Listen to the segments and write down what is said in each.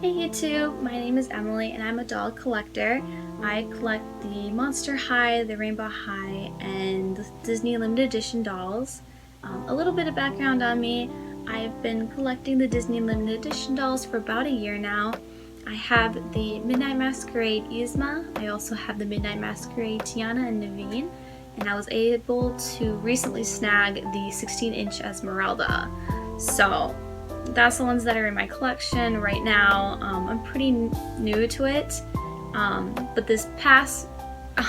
Hey YouTube, my name is Emily and I'm a doll collector. I collect the Monster High, the Rainbow High, and the Disney Limited Edition dolls. A little bit of background on me. I've been collecting the Disney Limited Edition dolls for about a year now. I have the Midnight Masquerade Yzma. I also have the Midnight Masquerade Tiana and Naveen. And I was able to recently snag the 16-inch Esmeralda. So that's the ones that are in my collection right now. I'm pretty new to it, but this past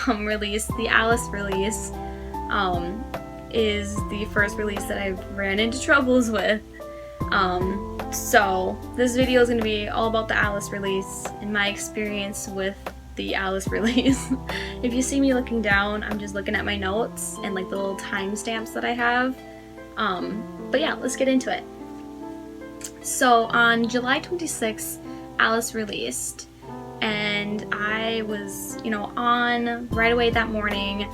release, the Alice release, is the first release that I've ran into troubles with. So this video is going to be all about the Alice release and my experience with the Alice release. If you see me looking down, I'm just looking at my notes and like the little timestamps that I have. But yeah, let's get into it. So on July 26th, Alice released, and I was, on right away that morning.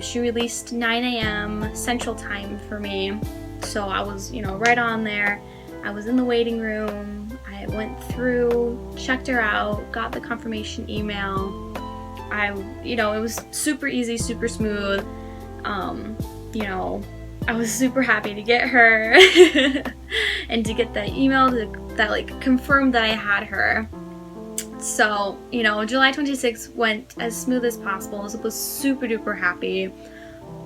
She released 9 a.m. Central Time for me, so I was, right on there. I was in the waiting room. I went through, checked her out, got the confirmation email. It was super easy, super smooth. I was super happy to get her and to get that email that confirmed that I had her. So, July 26th went as smooth as possible. I was super duper happy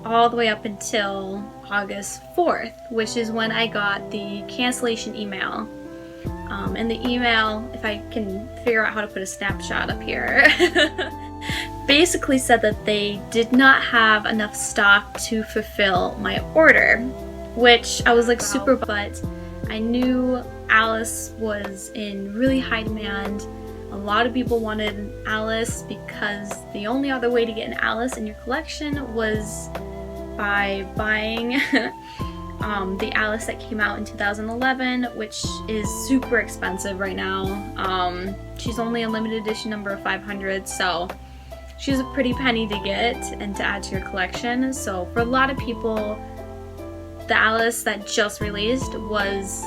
all the way up until August 4th, which is when I got the cancellation email. And the email, if I can figure out how to put a snapshot up here, basically said that they did not have enough stock to fulfill my order, which I was super, but I knew Alice was in really high demand. A lot of people wanted an Alice because the only other way to get an Alice in your collection was by buying the Alice that came out in 2011, which is super expensive right now. She's only a limited edition number of 500, so she's a pretty penny to get and to add to your collection. So for a lot of people, the Alice that just released was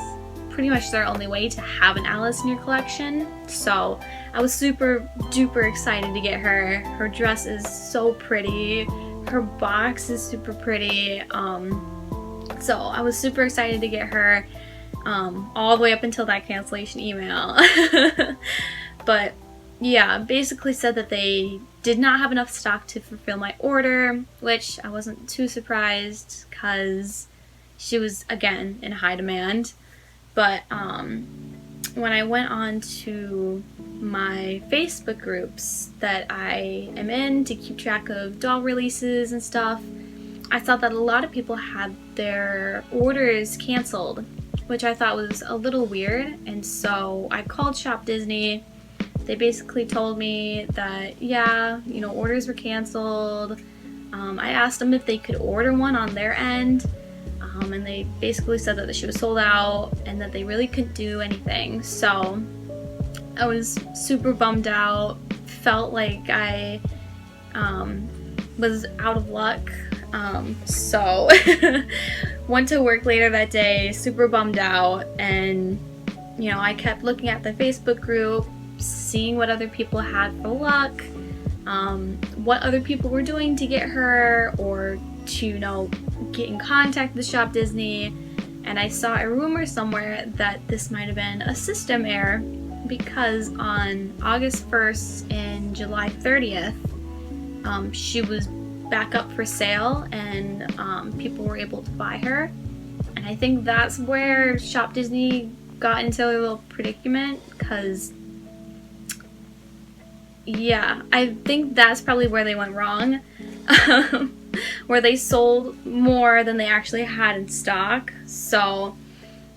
pretty much their only way to have an Alice in your collection. So I was super duper excited to get her. Her dress is so pretty. Her box is super pretty. So I was super excited to get her all the way up until that cancellation email. But yeah, basically said that they did not have enough stock to fulfill my order, which I wasn't too surprised because she was, again, in high demand. But when I went on to my Facebook groups that I am in to keep track of doll releases and stuff, I saw that a lot of people had their orders canceled, which I thought was a little weird. And so I called Shop Disney. They basically told me that, yeah, orders were canceled. I asked them if they could order one on their end, and they basically said that she was sold out and that they really couldn't do anything. So I was super bummed out, felt like I was out of luck. So went to work later that day, super bummed out, and I kept looking at the Facebook group, seeing what other people had for luck, what other people were doing to get her, or to get in contact with Shop Disney. And I saw a rumor somewhere that this might have been a system error, because on August 1st and July 30th, she was back up for sale and people were able to buy her. And I think that's where Shop Disney got into a little predicament, because yeah, I think that's probably where they went wrong. Where they sold more than they actually had in stock. So,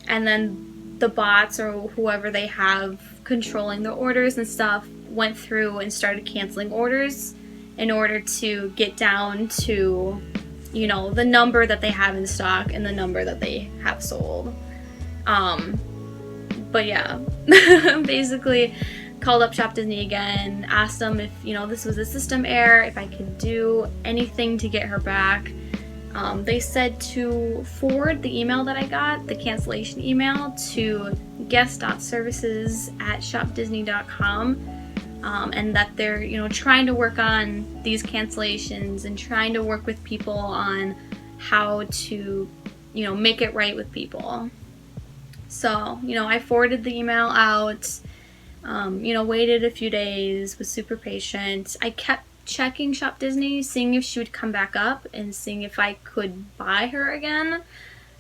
and then the bots or whoever they have controlling the orders and stuff went through and started canceling orders in order to get down to, the number that they have in stock and the number that they have sold. But yeah, basically called up Shop Disney again, asked them if, this was a system error, if I could do anything to get her back. They said to forward the email that I got, the cancellation email, to guest.services@shopdisney.com, and that they're, you know, trying to work on these cancellations and trying to work with people on how to, you know, make it right with people. So, you know, I forwarded the email out, you know, waited a few days, was super patient. I kept checking Shop Disney, seeing if she would come back up and seeing if I could buy her again,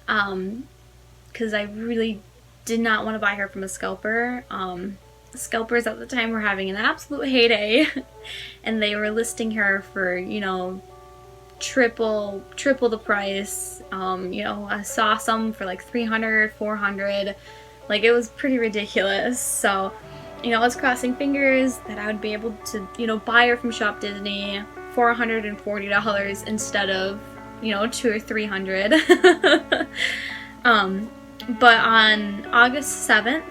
because I really did not want to buy her from a scalper. Scalpers at the time were having an absolute heyday, and they were listing her for, you know, triple the price. You know, I saw some for like $300, $400, like it was pretty ridiculous. So, you know, I was crossing fingers that I would be able to, you know, buy her from Shop Disney for $140 instead of, you know, $200 or $300. But on August 7th,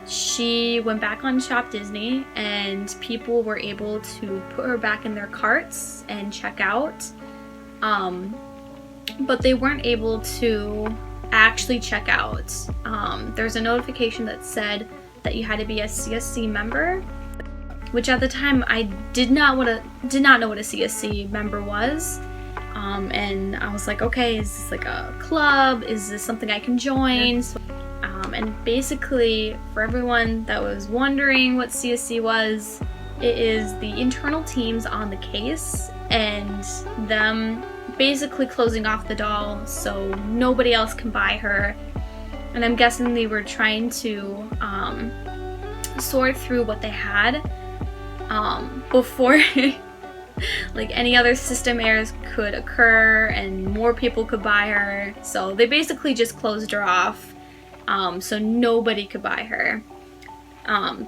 she went back on Shop Disney and people were able to put her back in their carts and check out. But they weren't able to actually check out. There's a notification that said that you had to be a CSC member, which at the time I did not know what a CSC member was. And I was like, okay, is this like a club? Is this something I can join? And basically, for everyone that was wondering what CSC was, it is the internal teams on the case and them basically closing off the doll so nobody else can buy her. And I'm guessing they were trying to sort through what they had before like any other system errors could occur and more people could buy her. So they basically just closed her off, so nobody could buy her.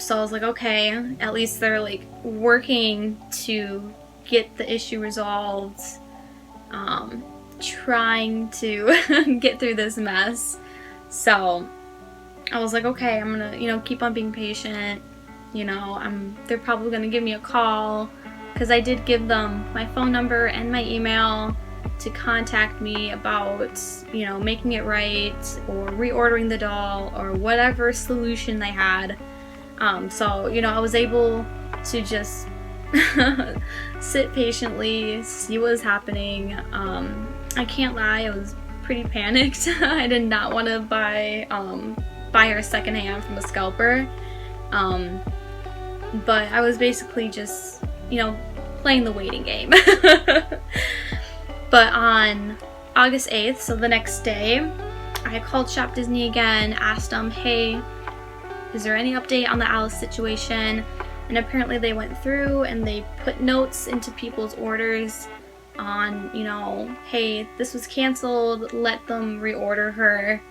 So I was like, okay, at least they're like working to get the issue resolved, trying to get through this mess. So I was like, okay, I'm gonna, you know, keep on being patient. You know, they're probably gonna give me a call, because I did give them my phone number and my email to contact me about, you know, making it right or reordering the doll or whatever solution they had. So, you know, I was able to just sit patiently, see what was happening. I can't lie, I was pretty panicked. I did not want to buy her secondhand from a scalper. But I was basically just, you know, playing the waiting game. But on August 8th, so the next day, I called Shop Disney again, asked them, hey, is there any update on the Alice situation? And apparently they went through and they put notes into people's orders on, you know, hey, this was canceled, let them reorder her.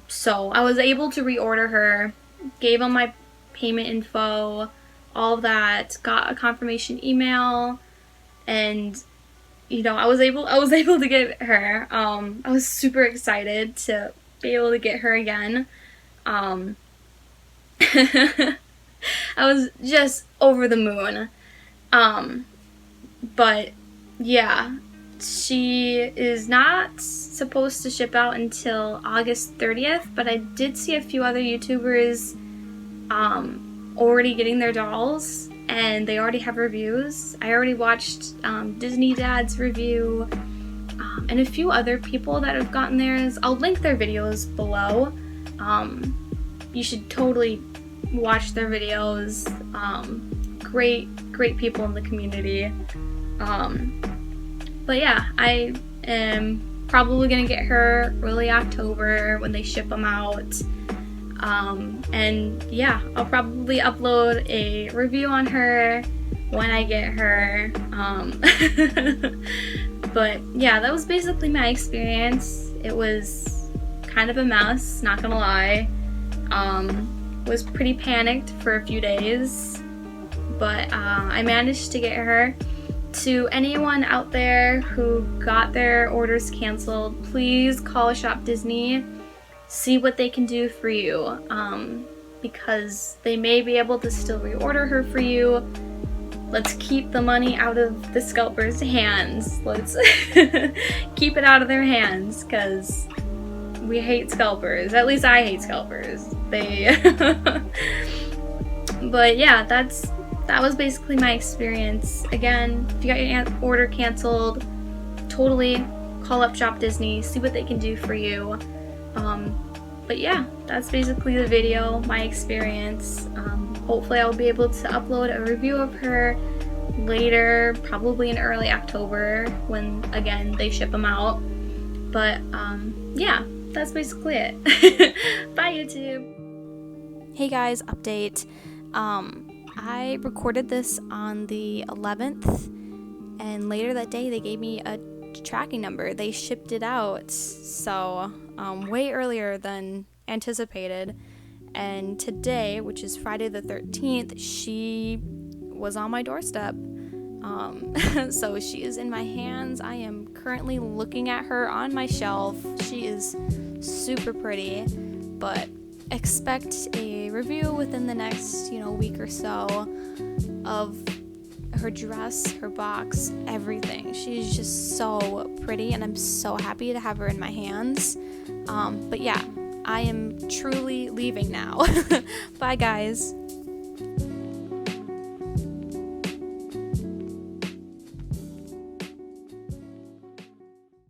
So I was able to reorder her, gave them my payment info, all of that, got a confirmation email, and, you know, I was able to get her. I was super excited to be able to get her again. I was just over the moon. But yeah, she is not supposed to ship out until August 30th, but I did see a few other YouTubers already getting their dolls, and they already have reviews. I already watched Disney Dad's review, and a few other people that have gotten theirs. I'll link their videos below. You should totally watch their videos. Great people in the community. But yeah, I am probably gonna get her early October when they ship them out. And yeah, I'll probably upload a review on her when I get her. But yeah, that was basically my experience. It was kind of a mess, not gonna lie. Was pretty panicked for a few days, but I managed to get her. To anyone out there who got their orders canceled, please call Shop Disney, see what they can do for you, because they may be able to still reorder her for you, let's keep the money out of the scalpers' hands. Let's keep it out of their hands, because we hate scalpers. At least I hate scalpers. But yeah, that was basically my experience. Again, if you got your order canceled, totally call up Shop Disney, see what they can do for you. But yeah, that's basically the video, my experience. Hopefully I'll be able to upload a review of her later, probably in early October, when again they ship them out. But yeah, that's basically it. Bye, YouTube. Hey guys, update. I recorded this on the 11th, and later that day they gave me a tracking number. They shipped it out, so way earlier than anticipated. And today, which is Friday the 13th, she was on my doorstep. So she is in my hands. I am currently looking at her on my shelf. She is super pretty, but expect a review within the next, week or so of her dress, her box, everything. She's just so pretty, and I'm so happy to have her in my hands. But yeah, I am truly leaving now. Bye, guys.